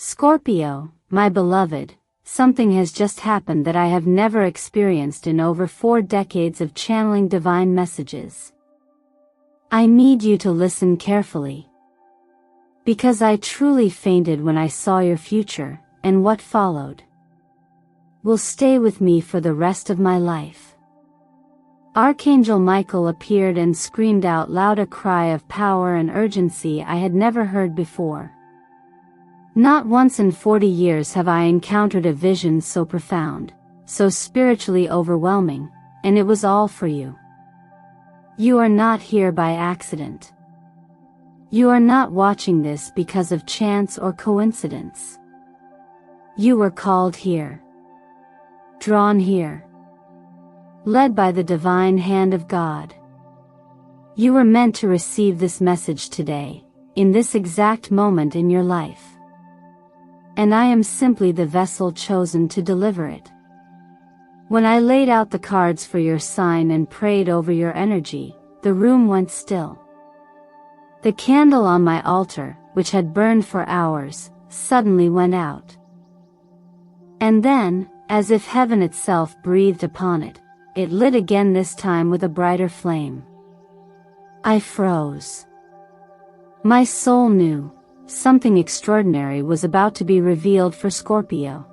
Scorpio, my beloved, something has just happened that I have never experienced in over 4 decades of channeling divine messages. I need you to listen carefully. Because I truly fainted when I saw your future, and what followed will stay with me for the rest of my life. Archangel Michael appeared and screamed out loud a cry of power and urgency I had never heard before. Not once in 40 years have I encountered a vision so profound, so spiritually overwhelming, and it was all for you. You are not here by accident. You are not watching this because of chance or coincidence. You were called here. Drawn here. Led by the divine hand of God. You were meant to receive this message today, in this exact moment in your life. And I am simply the vessel chosen to deliver it. When I laid out the cards for your sign and prayed over your energy, the room went still. The candle on my altar, which had burned for hours, suddenly went out. And then, as if heaven itself breathed upon it, it lit again, this time with a brighter flame. I froze. My soul knew something extraordinary was about to be revealed for Scorpio.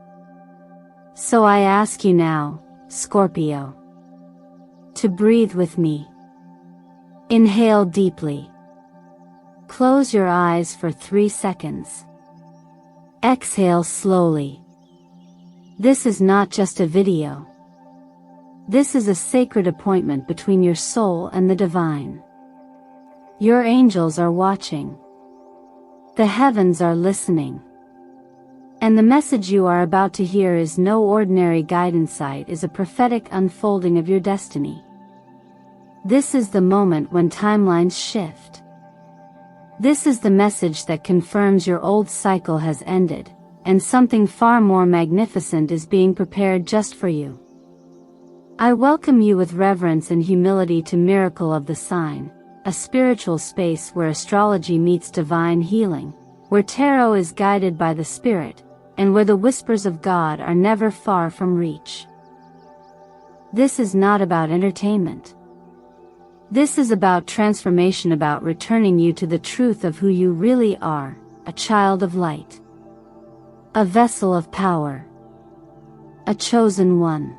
So I ask you now, Scorpio, to breathe with me. Inhale deeply. Close your eyes for 3 seconds. Exhale slowly. This is not just a video. This is a sacred appointment between your soul and the divine. Your angels are watching. The heavens are listening. And the message you are about to hear is no ordinary guidance. It is a prophetic unfolding of your destiny. This is the moment when timelines shift. This is the message that confirms your old cycle has ended, and something far more magnificent is being prepared just for you. I welcome you with reverence and humility to Miracle of the Sign, a spiritual space where astrology meets divine healing, where tarot is guided by the Spirit, and where the whispers of God are never far from reach. This is not about entertainment. This is about transformation, about returning you to the truth of who you really are, a child of light. A vessel of power. A chosen one.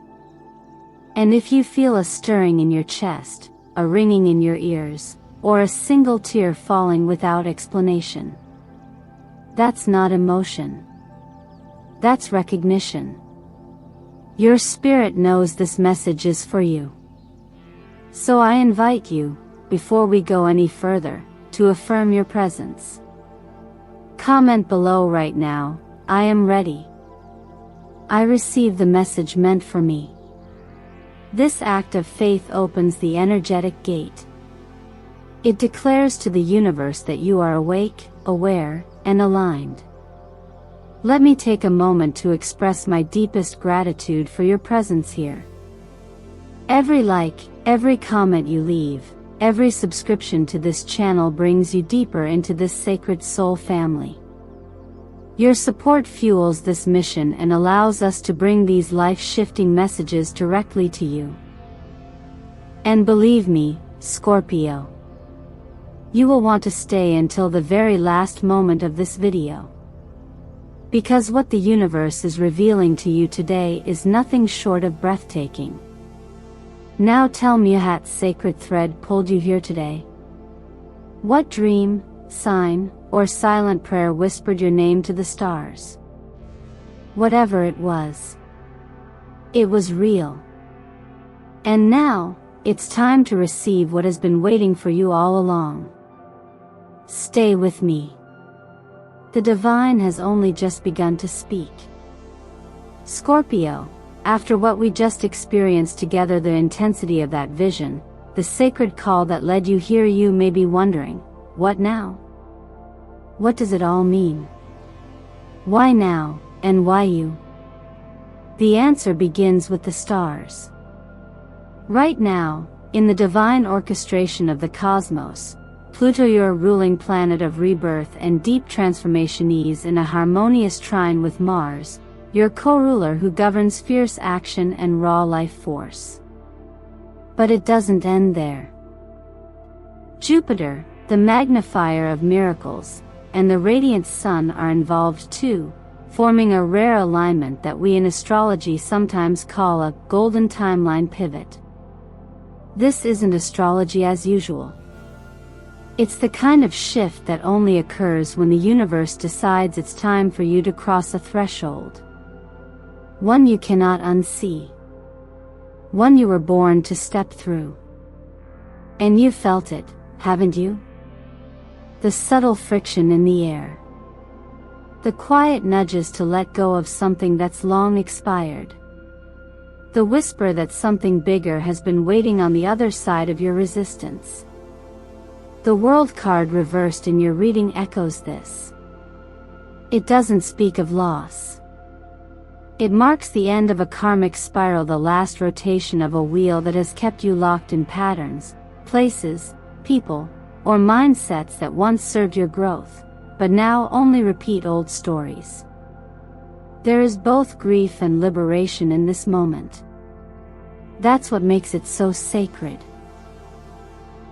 And if you feel a stirring in your chest, a ringing in your ears, or a single tear falling without explanation, that's not emotion. That's recognition. Your spirit knows this message is for you. So I invite you, before we go any further, to affirm your presence. Comment below right now, I am ready. I receive the message meant for me. This act of faith opens the energetic gate. It declares to the universe that you are awake, aware, and aligned. Let me take a moment to express my deepest gratitude for your presence here. Every like, every comment you leave, every subscription to this channel brings you deeper into this sacred soul family. Your support fuels this mission and allows us to bring these life-shifting messages directly to you. And believe me, Scorpio, you will want to stay until the very last moment of this video. Because what the universe is revealing to you today is nothing short of breathtaking. Now tell me, what sacred thread pulled you here today? What dream, sign, or silent prayer whispered your name to the stars? Whatever it was real. And now, it's time to receive what has been waiting for you all along. Stay with me. The divine has only just begun to speak. Scorpio, after what we just experienced together, the intensity of that vision, the sacred call that led you here, you may be wondering, what now? What does it all mean? Why now, and why you? The answer begins with the stars. Right now, in the divine orchestration of the cosmos, Pluto, your ruling planet of rebirth and deep transformation, is in a harmonious trine with Mars, your co-ruler who governs fierce action and raw life force. But it doesn't end there. Jupiter, the magnifier of miracles, and the radiant sun are involved too, forming a rare alignment that we in astrology sometimes call a golden timeline pivot. This isn't astrology as usual. It's the kind of shift that only occurs when the universe decides it's time for you to cross a threshold. One you cannot unsee. One you were born to step through. And you felt it, haven't you? The subtle friction in the air. The quiet nudges to let go of something that's long expired. The whisper that something bigger has been waiting on the other side of your resistance. The World card reversed in your reading echoes this. It doesn't speak of loss. It marks the end of a karmic spiral, the last rotation of a wheel that has kept you locked in patterns, places, people, or mindsets that once served your growth, but now only repeat old stories. There is both grief and liberation in this moment. That's what makes it so sacred.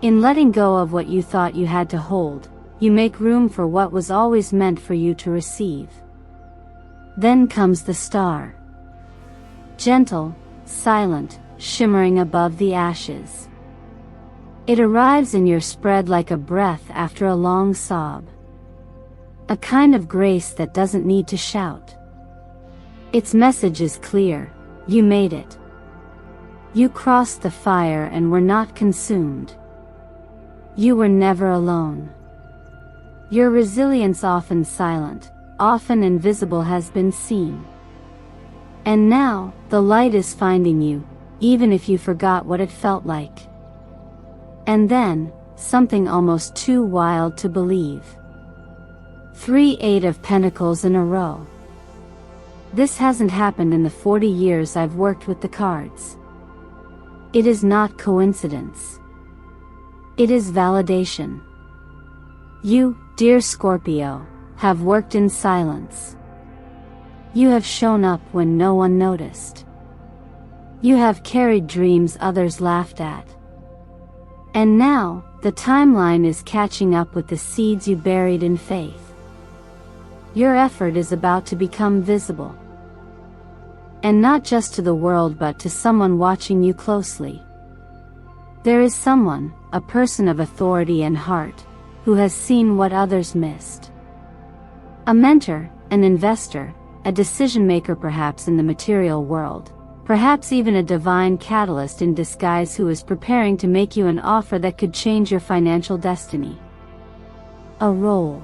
In letting go of what you thought you had to hold, you make room for what was always meant for you to receive. Then comes the star. Gentle, silent, shimmering above the ashes. It arrives in your spread like a breath after a long sob. A kind of grace that doesn't need to shout. Its message is clear: you made it. You crossed the fire and were not consumed. You were never alone. Your resilience, often silent, often invisible, has been seen. And now, the light is finding you, even if you forgot what it felt like. And then, something almost too wild to believe. 3 8 of Pentacles in a row. This hasn't happened in the 40 years I've worked with the cards. It is not coincidence. It is validation. You, dear Scorpio, have worked in silence. You have shown up when no one noticed. You have carried dreams others laughed at. And now, the timeline is catching up with the seeds you buried in faith. Your effort is about to become visible. And not just to the world, but to someone watching you closely. There is someone, a person of authority and heart, who has seen what others missed. A mentor, an investor, a decision maker, perhaps in the material world, perhaps even a divine catalyst in disguise who is preparing to make you an offer that could change your financial destiny. A role.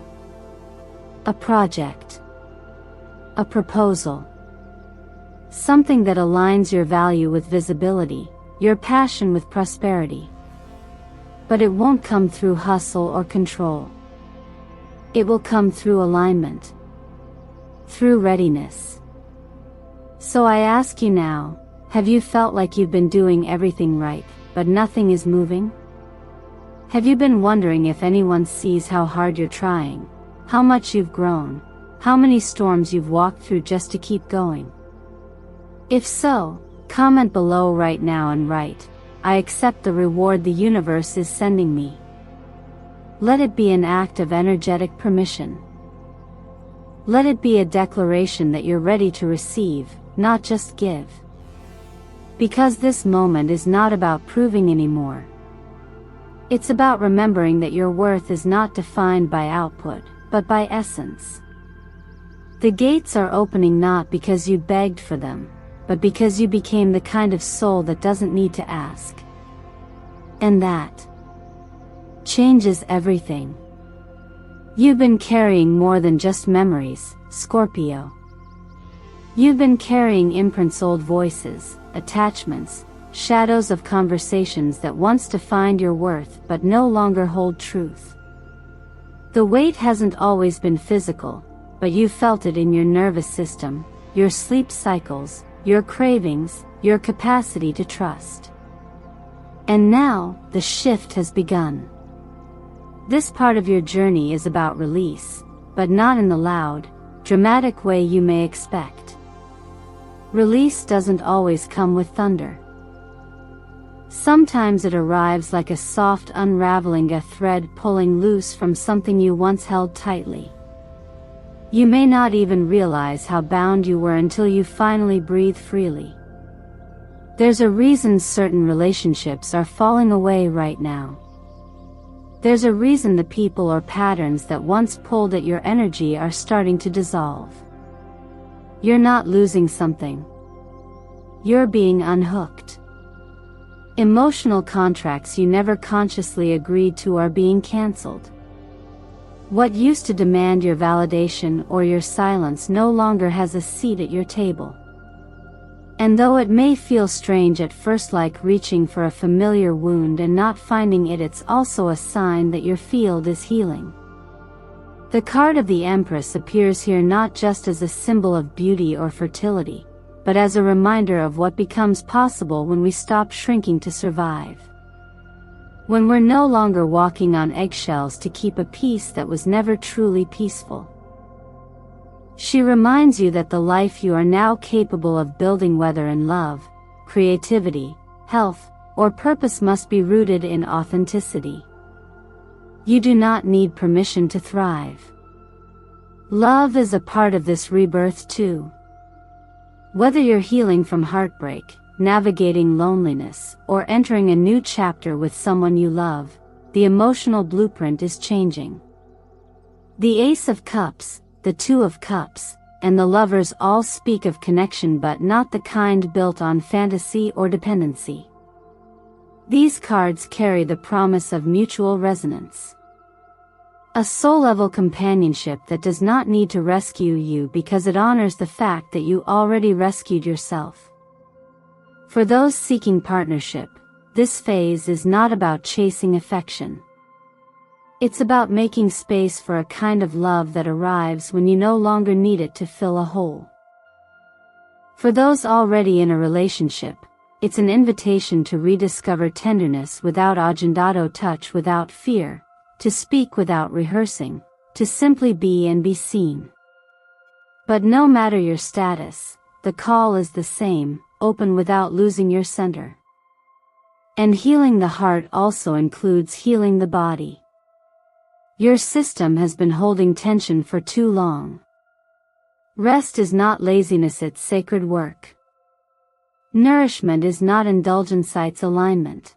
A project. A proposal. Something that aligns your value with visibility, your passion with prosperity. But it won't come through hustle or control. It will come through alignment. Through readiness. So I ask you now, have you felt like you've been doing everything right, but nothing is moving? Have you been wondering if anyone sees how hard you're trying, how much you've grown, how many storms you've walked through just to keep going? If so, comment below right now and write, I accept the reward the universe is sending me. Let it be an act of energetic permission. Let it be a declaration that you're ready to receive, not just give. Because this moment is not about proving anymore. It's about remembering that your worth is not defined by output, but by essence. The gates are opening not because you begged for them, but because you became the kind of soul that doesn't need to ask. And that changes everything. You've been carrying more than just memories, Scorpio. You've been carrying imprints, old voices, attachments, shadows of conversations that once defined your worth but no longer hold truth. The weight hasn't always been physical, but you felt it in your nervous system, your sleep cycles, your cravings, your capacity to trust. And now, the shift has begun. This part of your journey is about release, but not in the loud, dramatic way you may expect. Release doesn't always come with thunder. Sometimes it arrives like a soft unraveling, a thread pulling loose from something you once held tightly. You may not even realize how bound you were until you finally breathe freely. There's a reason certain relationships are falling away right now. There's a reason the people or patterns that once pulled at your energy are starting to dissolve. You're not losing something. You're being unhooked. Emotional contracts you never consciously agreed to are being canceled. What used to demand your validation or your silence no longer has a seat at your table. And though it may feel strange at first, like reaching for a familiar wound and not finding it, it's also a sign that your field is healing. The card of the Empress appears here not just as a symbol of beauty or fertility, but as a reminder of what becomes possible when we stop shrinking to survive. When we're no longer walking on eggshells to keep a peace that was never truly peaceful. She reminds you that the life you are now capable of building, whether in love, creativity, health, or purpose, must be rooted in authenticity. You do not need permission to thrive. Love is a part of this rebirth too. Whether you're healing from heartbreak, navigating loneliness, or entering a new chapter with someone you love, the emotional blueprint is changing. The Ace of Cups, the Two of Cups, and the Lovers all speak of connection, but not the kind built on fantasy or dependency. These cards carry the promise of mutual resonance. A soul-level companionship that does not need to rescue you because it honors the fact that you already rescued yourself. For those seeking partnership, this phase is not about chasing affection. It's about making space for a kind of love that arrives when you no longer need it to fill a hole. For those already in a relationship, it's an invitation to rediscover tenderness without agitato, touch without fear, to speak without rehearsing, to simply be and be seen. But no matter your status, the call is the same: open without losing your center. And healing the heart also includes healing the body. Your system has been holding tension for too long. Rest is not laziness, it's sacred work. Nourishment is not indulgence, it's alignment.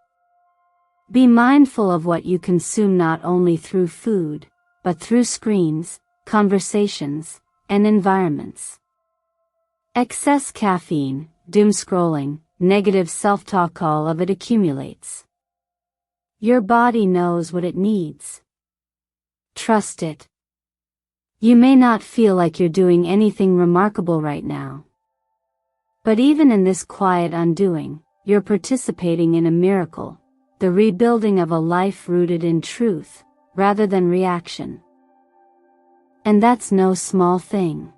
Be mindful of what you consume, not only through food, but through screens, conversations, and environments. Excess caffeine, doom scrolling, negative self-talk, all of it accumulates. Your body knows what it needs. Trust it. You may not feel like you're doing anything remarkable right now. But even in this quiet undoing, you're participating in a miracle, the rebuilding of a life rooted in truth, rather than reaction. And that's no small thing.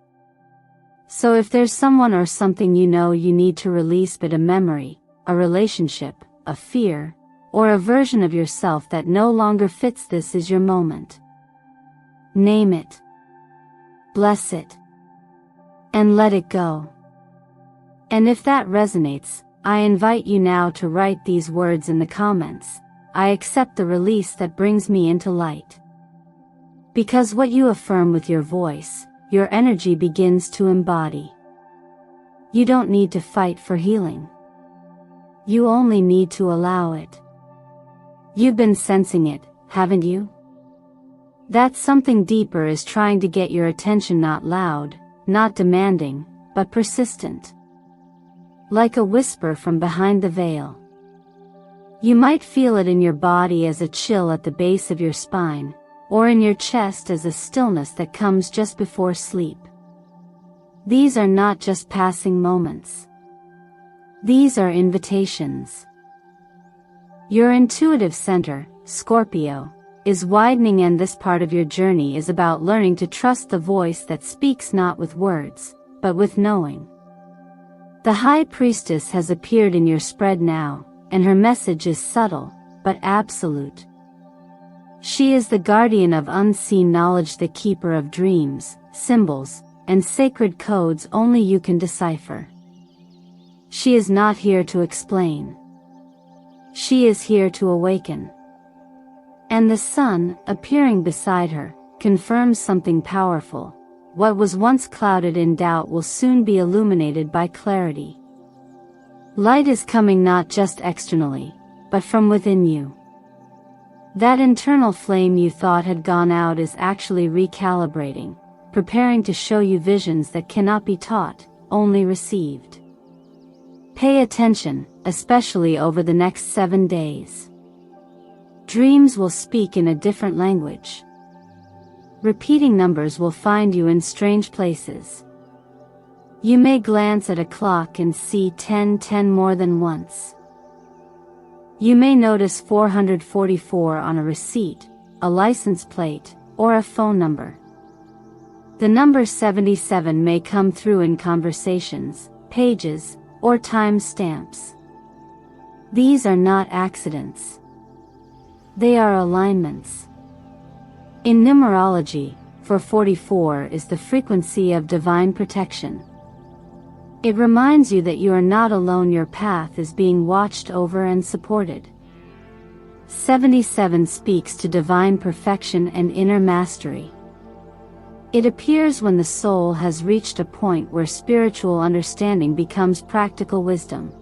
So if there's someone or something you know you need to release, but a memory, a relationship, a fear, or a version of yourself that no longer fits, this is your moment. Name it. Bless it. And let it go. And if that resonates, I invite you now to write these words in the comments: I accept the release that brings me into light. Because what you affirm with your voice, your energy begins to embody. You don't need to fight for healing. You only need to allow it. You've been sensing it, haven't you? That something deeper is trying to get your attention, not loud, not demanding, but persistent. Like a whisper from behind the veil. You might feel it in your body as a chill at the base of your spine, or in your chest as a stillness that comes just before sleep. These are not just passing moments. These are invitations. Your intuitive center, Scorpio, is widening, and this part of your journey is about learning to trust the voice that speaks not with words, but with knowing. The High Priestess has appeared in your spread now, and her message is subtle, but absolute. She is the guardian of unseen knowledge, the keeper of dreams, symbols, and sacred codes only you can decipher. She is not here to explain. She is here to awaken. And the sun, appearing beside her, confirms something powerful. What was once clouded in doubt will soon be illuminated by clarity. Light is coming not just externally, but from within you. That internal flame you thought had gone out is actually recalibrating, preparing to show you visions that cannot be taught, only received. Pay attention, especially over the next 7 days. Dreams will speak in a different language. Repeating numbers will find you in strange places. You may glance at a clock and see 1010 more than once. You may notice 444 on a receipt, a license plate, or a phone number. The number 77 may come through in conversations, pages, or time stamps. These are not accidents. They are alignments. In numerology, 444 is the frequency of divine protection. It reminds you that you are not alone, your path is being watched over and supported. 77 speaks to divine perfection and inner mastery. It appears when the soul has reached a point where spiritual understanding becomes practical wisdom.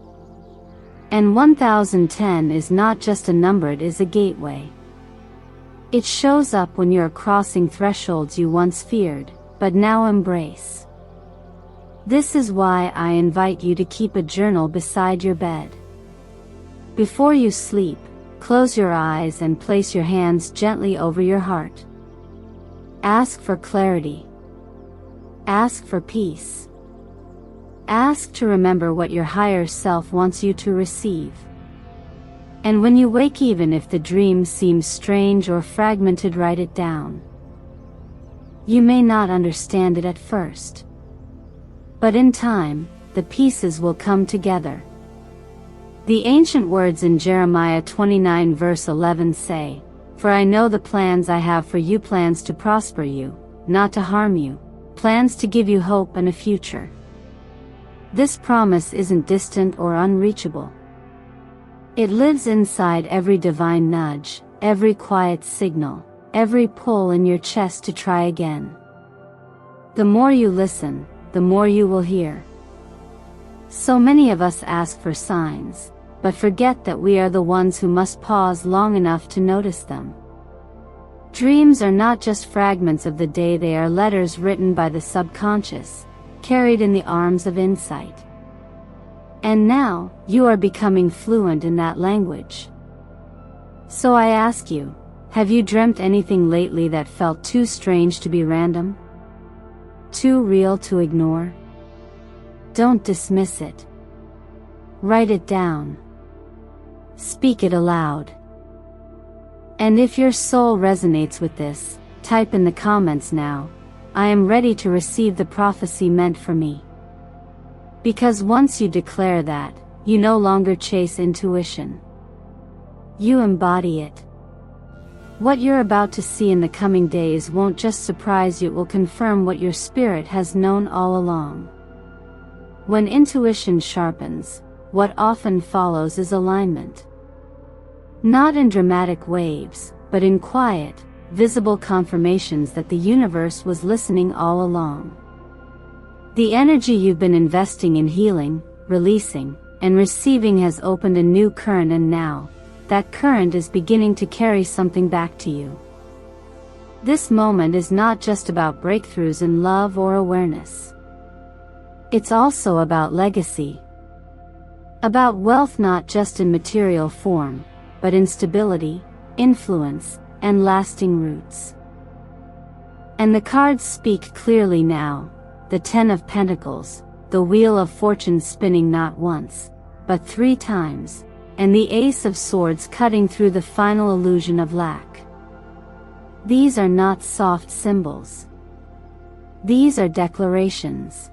And 1010 is not just a number, it is a gateway. It shows up when you are crossing thresholds you once feared, but now embrace. This is why I invite you to keep a journal beside your bed. Before you sleep, close your eyes and place your hands gently over your heart. Ask for clarity. Ask for peace. Ask to remember what your higher self wants you to receive. And when you wake, even if the dream seems strange or fragmented, write it down. You may not understand it at first, but in time, the pieces will come together. The ancient words in Jeremiah 29 verse 11 say, "For I know the plans I have for you, plans to prosper you, not to harm you, plans to give you hope and a future." This promise isn't distant or unreachable. It lives inside every divine nudge, every quiet signal, every pull in your chest to try again. The more you listen, the more you will hear. So many of us ask for signs, but forget that we are the ones who must pause long enough to notice them. Dreams are not just fragments of the day, they are letters written by the subconscious, carried in the arms of insight. And now, you are becoming fluent in that language. So I ask you, have you dreamt anything lately that felt too strange to be random? Too real to ignore? Don't dismiss it. Write it down. Speak it aloud. And if your soul resonates with this, type in the comments now, "I am ready to receive the prophecy meant for me." Because once you declare that, you no longer chase intuition. You embody it. What you're about to see in the coming days won't just surprise you, it will confirm what your spirit has known all along. When intuition sharpens, what often follows is alignment. Not in dramatic waves, but in quiet, visible confirmations that the universe was listening all along. The energy you've been investing in healing, releasing, and receiving has opened a new current, and now, that current is beginning to carry something back to you. This moment is not just about breakthroughs in love or awareness. It's also about legacy. About wealth, not just in material form, but in stability, influence, and lasting roots. And the cards speak clearly now. The 10 of Pentacles, the Wheel of Fortune spinning not once, but 3 times, and the Ace of Swords cutting through the final illusion of lack. These are not soft symbols. These are declarations.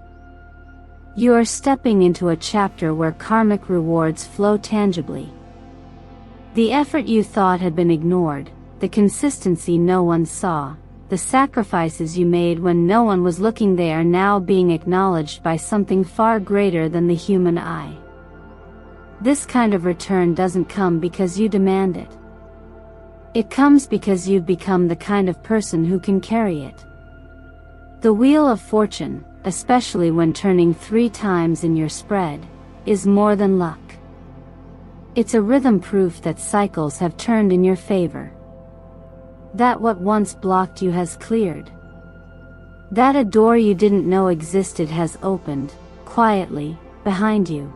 You are stepping into a chapter where karmic rewards flow tangibly. The effort you thought had been ignored, the consistency no one saw, the sacrifices you made when no one was looking, they are now being acknowledged by something far greater than the human eye. This kind of return doesn't come because you demand it. It comes because you've become the kind of person who can carry it. The wheel of fortune, especially when turning 3 times in your spread, is more than luck. It's a rhythm, proof that cycles have turned in your favor. That what once blocked you has cleared. That a door you didn't know existed has opened, quietly, behind you.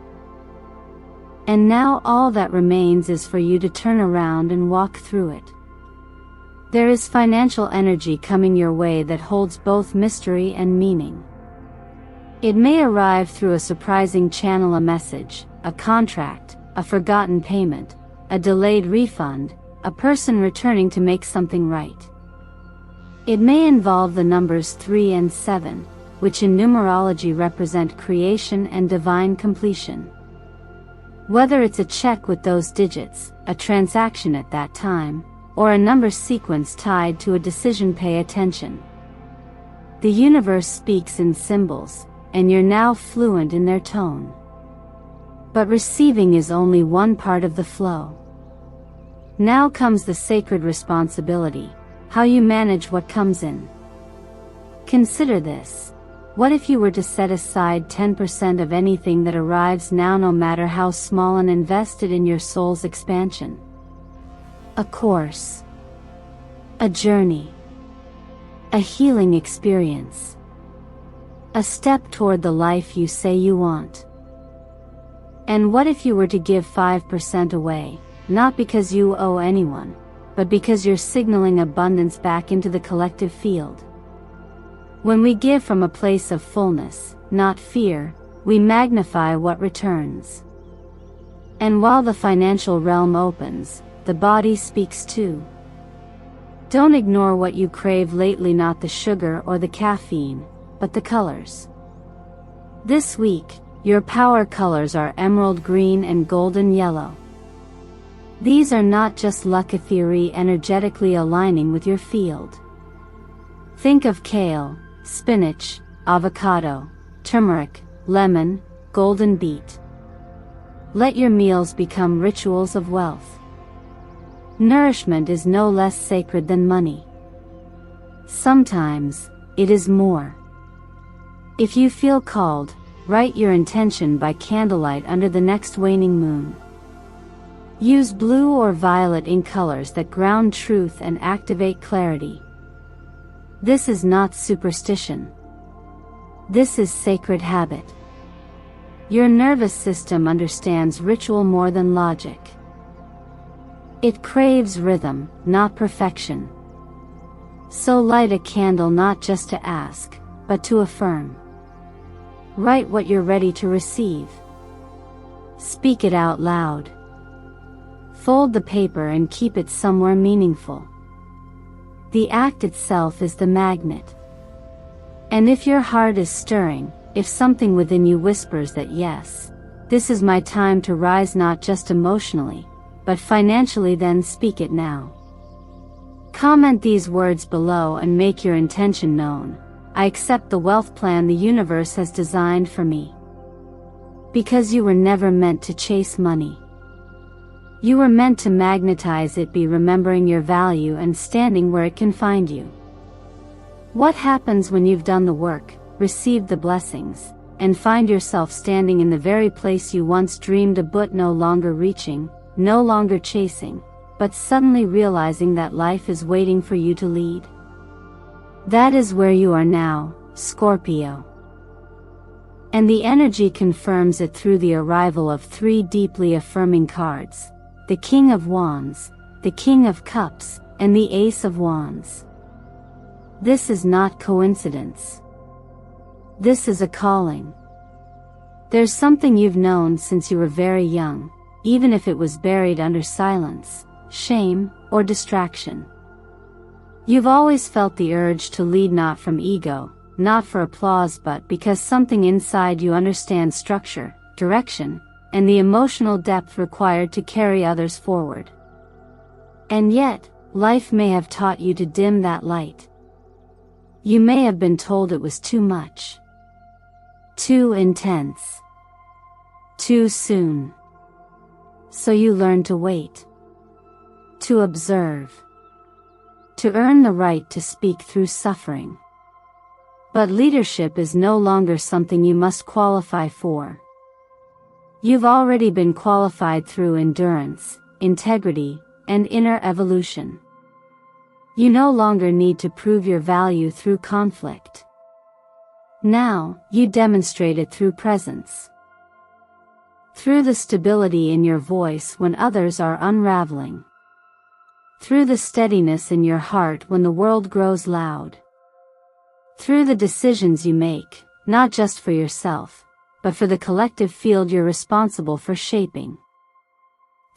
And now all that remains is for you to turn around and walk through it. There is financial energy coming your way that holds both mystery and meaning. It may arrive through a surprising channel, a message, a contract, a forgotten payment, a delayed refund, a person returning to make something right. It may involve the numbers 3 and 7, which in numerology represent creation and divine completion. Whether it's a check with those digits, a transaction at that time, or a number sequence tied to a decision, pay attention. The universe speaks in symbols, and you're now fluent in their tone. But receiving is only one part of the flow. Now comes the sacred responsibility, how you manage what comes in. Consider this. What if you were to set aside 10% of anything that arrives now, no matter how small, and invest it in your soul's expansion? A course. A journey. A healing experience. A step toward the life you say you want. And what if you were to give 5% away, not because you owe anyone, but because you're signaling abundance back into the collective field? When we give from a place of fullness, not fear, we magnify what returns. And while the financial realm opens, the body speaks too. Don't ignore what you crave lately, not the sugar or the caffeine, but the colors. This week, your power colors are emerald green and golden yellow. These are not just lucky theory, energetically aligning with your field. Think of kale, spinach, avocado, turmeric, lemon, golden beet. Let your meals become rituals of wealth. Nourishment is no less sacred than money. Sometimes, it is more. If you feel called, write your intention by candlelight under the next waning moon. Use blue or violet ink, colors that ground truth and activate clarity. This is not superstition. This is sacred habit. Your nervous system understands ritual more than logic. It craves rhythm, not perfection. So light a candle not just to ask, but to affirm. Write what you're ready to receive. Speak it out loud. Fold the paper and keep it somewhere meaningful. The act itself is the magnet. And if your heart is stirring, if something within you whispers that yes, this is my time to rise, not just emotionally, but financially, then speak it now. Comment these words below and make your intention known. I accept the wealth plan the universe has designed for me. Because you were never meant to chase money. You were meant to magnetize it, be remembering your value and standing where it can find you. What happens when you've done the work, received the blessings, and find yourself standing in the very place you once dreamed of, but no longer reaching, no longer chasing, but suddenly realizing that life is waiting for you to lead? That is where you are now, Scorpio. And the energy confirms it through the arrival of 3 deeply affirming cards: the King of Wands, the King of Cups, and the Ace of Wands. This is not coincidence. This is a calling. There's something you've known since you were very young, even if it was buried under silence, shame, or distraction. You've always felt the urge to lead, not from ego, not for applause, but because something inside you understands structure, direction, and the emotional depth required to carry others forward. And yet, Life may have taught you to dim that light. You may have been told it was too much, too intense, too soon. So you learn to wait, to observe, to earn the right to speak through suffering. But leadership is no longer something you must qualify for. You've already been qualified through endurance, integrity, and inner evolution. You no longer need to prove your value through conflict. Now, you demonstrate it through presence. Through the stability in your voice when others are unraveling. Through the steadiness in your heart when the world grows loud. Through the decisions you make, not just for yourself, but for the collective field you're responsible for shaping.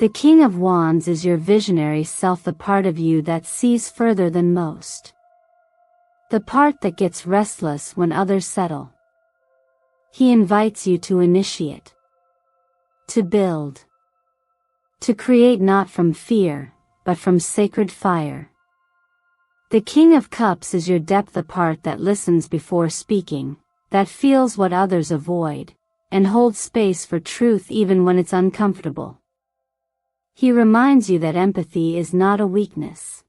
The King of Wands is your visionary self, the part of you that sees further than most. The part that gets restless when others settle. He invites you to initiate, to build, to create not from fear, but from sacred fire. The King of Cups is your depth, the part that listens before speaking, that feels what others avoid, and holds space for truth even when it's uncomfortable. He reminds you that empathy is not a weakness.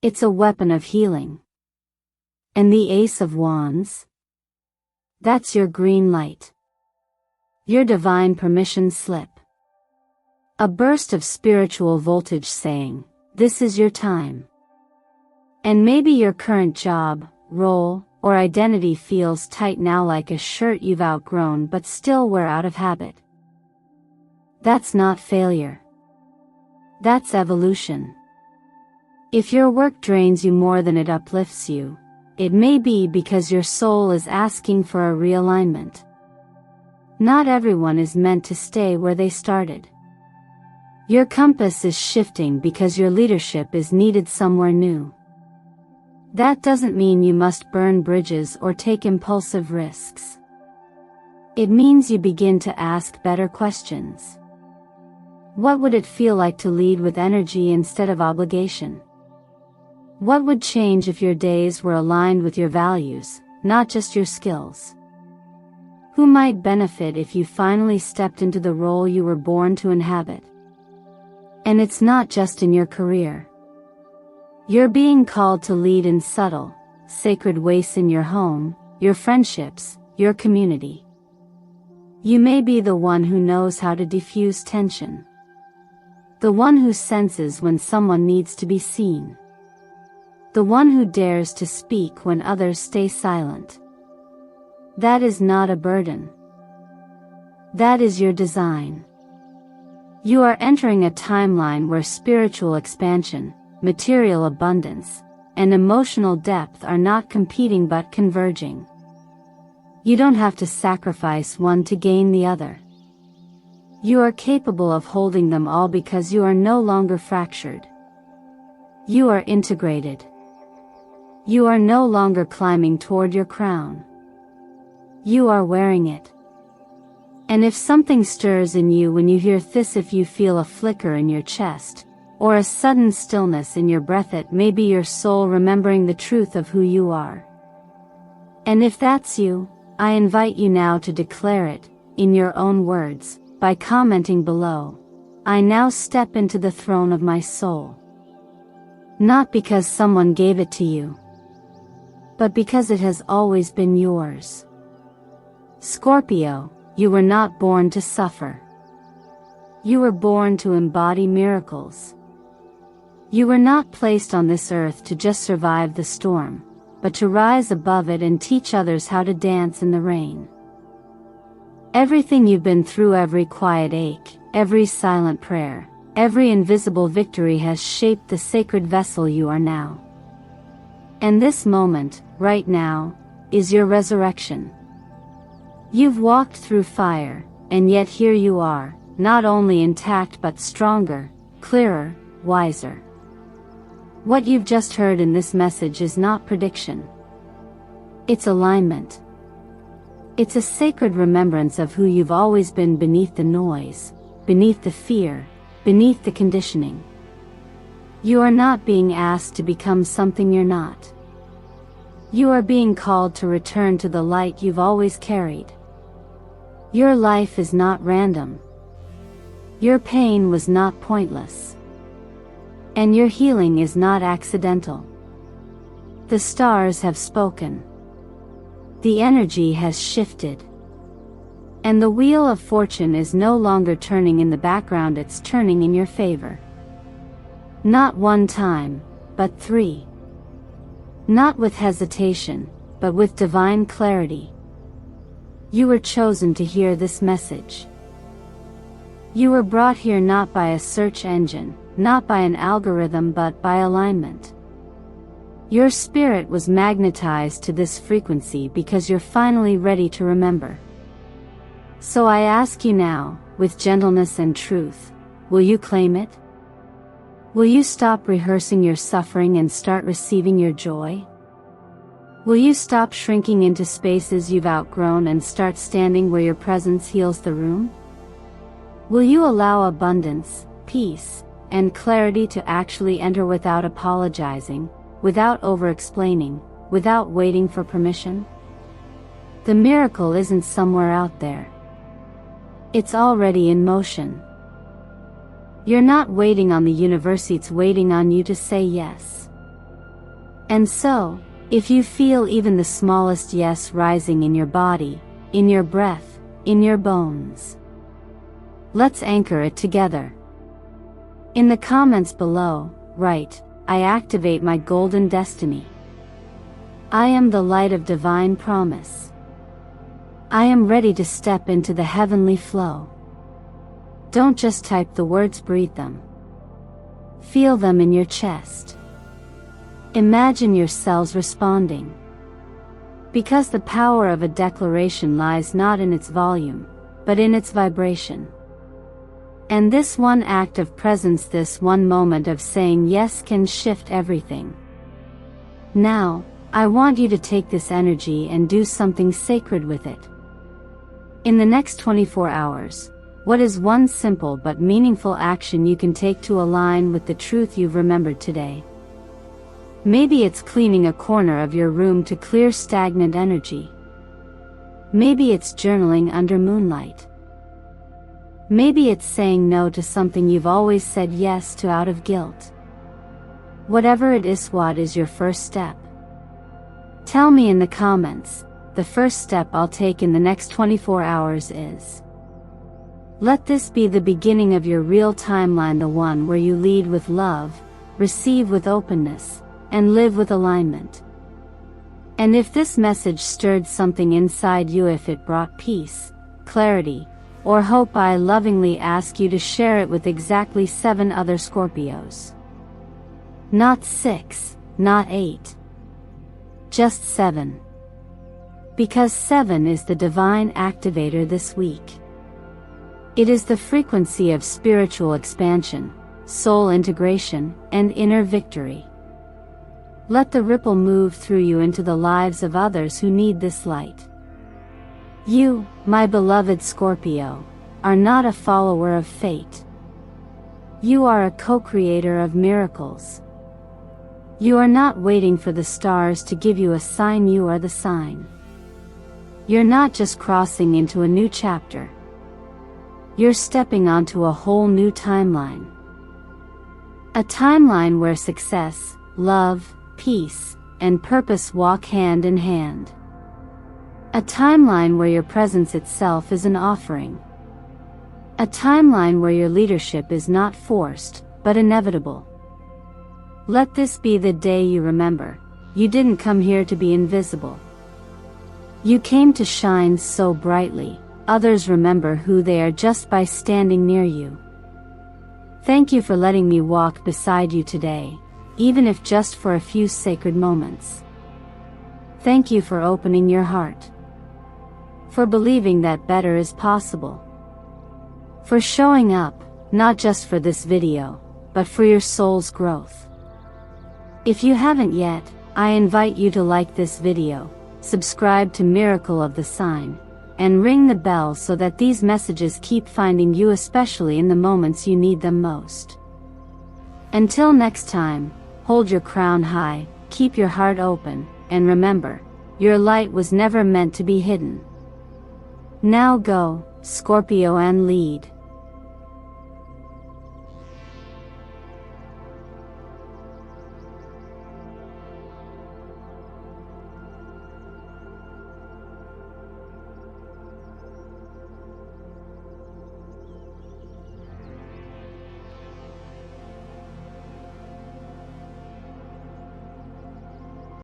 It's a weapon of healing. And the Ace of Wands? That's your green light. Your divine permission slip. A burst of spiritual voltage saying, this is your time. And maybe your current job, role, or identity feels tight now, like a shirt you've outgrown but still wear out of habit. That's not failure. That's evolution. If your work drains you more than it uplifts you, it may be because your soul is asking for a realignment. Not everyone is meant to stay where they started. Your compass is shifting because your leadership is needed somewhere new. That doesn't mean you must burn bridges or take impulsive risks. It means you begin to ask better questions. What would it feel like to lead with energy instead of obligation? What would change if your days were aligned with your values, not just your skills? Who might benefit if you finally stepped into the role you were born to inhabit? And it's not just in your career. You're being called to lead in subtle, sacred ways in your home, your friendships, your community. You may be the one who knows how to diffuse tension. The one who senses when someone needs to be seen. The one who dares to speak when others stay silent. That is not a burden. That is your design. You are entering a timeline where spiritual expansion, material abundance, and emotional depth are not competing but converging. You don't have to sacrifice one to gain the other. You are capable of holding them all because you are no longer fractured. You are integrated. You are no longer climbing toward your crown. You are wearing it. And if something stirs in you when you hear this, if you feel a flicker in your chest, or a sudden stillness in your breath, it may be your soul remembering the truth of who you are. And if that's you, I invite you now to declare it, in your own words, by commenting below. I now step into the throne of my soul. Not because someone gave it to you, but because it has always been yours. Scorpio, you were not born to suffer. You were born to embody miracles. You were not placed on this earth to just survive the storm, but to rise above it and teach others how to dance in the rain. Everything you've been through, every quiet ache, every silent prayer, every invisible victory has shaped the sacred vessel you are now. And this moment, right now, is your resurrection. You've walked through fire, and yet here you are, not only intact but stronger, clearer, wiser. What you've just heard in this message is not prediction. It's alignment. It's a sacred remembrance of who you've always been, beneath the noise, beneath the fear, beneath the conditioning. You are not being asked to become something you're not. You are being called to return to the light you've always carried. Your life is not random. Your pain was not pointless. And your healing is not accidental. The stars have spoken. The energy has shifted. And the wheel of fortune is no longer turning in the background, it's turning in your favor. Not one time, but 3. Not with hesitation, but with divine clarity. You were chosen to hear this message. You were brought here not by a search engine, not by an algorithm, but by alignment. Your spirit was magnetized to this frequency because you're finally ready to remember. So I ask you now, with gentleness and truth, will you claim it? Will you stop rehearsing your suffering and start receiving your joy? Will you stop shrinking into spaces you've outgrown and start standing where your presence heals the room? Will you allow abundance, peace, and clarity to actually enter without apologizing, without over-explaining, without waiting for permission? The miracle isn't somewhere out there. It's already in motion. You're not waiting on the universe, it's waiting on you to say yes. And so, if you feel even the smallest yes rising in your body, in your breath, in your bones, let's anchor it together. In the comments below, write, I activate my golden destiny. I am the light of divine promise. I am ready to step into the heavenly flow. Don't just type the words, breathe them. Feel them in your chest. Imagine your cells responding. Because the power of a declaration lies not in its volume, but in its vibration. And this one act of presence, this one moment of saying yes can shift everything. Now, I want you to take this energy and do something sacred with it. In the next 24 hours, what is one simple but meaningful action you can take to align with the truth you've remembered today? Maybe it's cleaning a corner of your room to clear stagnant energy. Maybe it's journaling under moonlight. Maybe it's saying no to something you've always said yes to out of guilt. Whatever it is, what is your first step? Tell me in the comments. The first step I'll take in the next 24 hours is. Let this be the beginning of your real timeline, the one where you lead with love, receive with openness, and live with alignment. And if this message stirred something inside you, if it brought peace, clarity, or hope, I lovingly ask you to share it with exactly 7 other Scorpios. Not 6, not 8. Just 7. Because 7 is the divine activator this week. It is the frequency of spiritual expansion, soul integration, and inner victory. Let the ripple move through you into the lives of others who need this light. You, my beloved Scorpio, are not a follower of fate. You are a co-creator of miracles. You are not waiting for the stars to give you a sign, you are the sign. You're not just crossing into a new chapter. You're stepping onto a whole new timeline. A timeline where success, love, peace, and purpose walk hand in hand. A timeline where your presence itself is an offering. A timeline where your leadership is not forced, but inevitable. Let this be the day you remember, you didn't come here to be invisible. You came to shine so brightly, others remember who they are just by standing near you. Thank you for letting me walk beside you today, even if just for a few sacred moments. Thank you for opening your heart. For believing that better is possible. For showing up, not just for this video, but for your soul's growth. If you haven't yet, I invite you to like this video, subscribe to Miracle of the Sign, and ring the bell so that these messages keep finding you, especially in the moments you need them most. Until next time, hold your crown high, keep your heart open, and remember, your light was never meant to be hidden. Now go, Scorpio, and lead.